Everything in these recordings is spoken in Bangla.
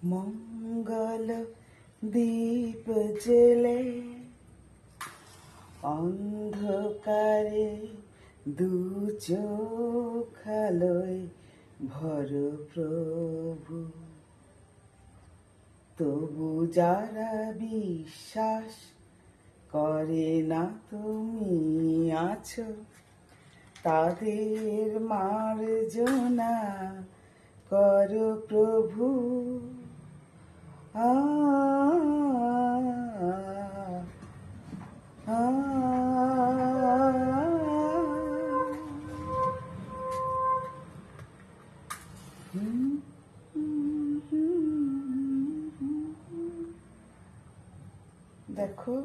মঙ্গল দীপ জেলে অন্ধকারে দু চোখ আলোয় ভর প্রভু। তবু যারা বিশ্বাস করে না তুমি আছো, তাদের মার্জনা করো প্রভু। আ আ দেখো,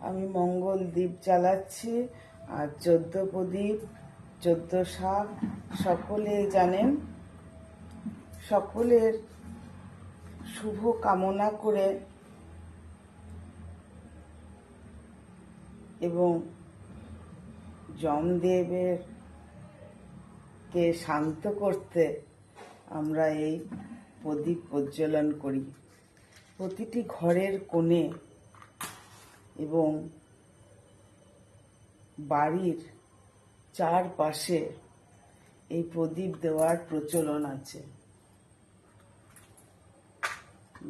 আমি মঙ্গল দ্বীপ জ্বালাচ্ছি, আর 14 প্রদীপ 14 শাক সকলে জানেন। সকলের শুভ কামনা করে এবং যমদেবের কে শান্ত করতে আমরা এই প্রদীপ প্রজ্বলন করি। প্রতিটি ঘরের কোণে এবং বাড়ির চারপাশে এই প্রদীপ দেওয়ার প্রচলন আছে।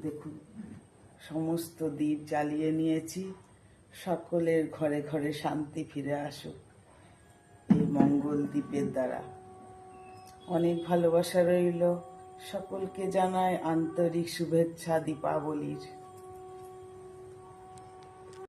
দেখুন, সমস্ত দ্বীপ জ্বালিয়ে নিয়েছি। সকলের ঘরে ঘরে শান্তি ফিরে আসুক এই মঙ্গল দ্বীপের দ্বারা। অনেক ভালোবাসা রইল। সকলকে জানাই আন্তরিক শুভেচ্ছা দীপাবলির।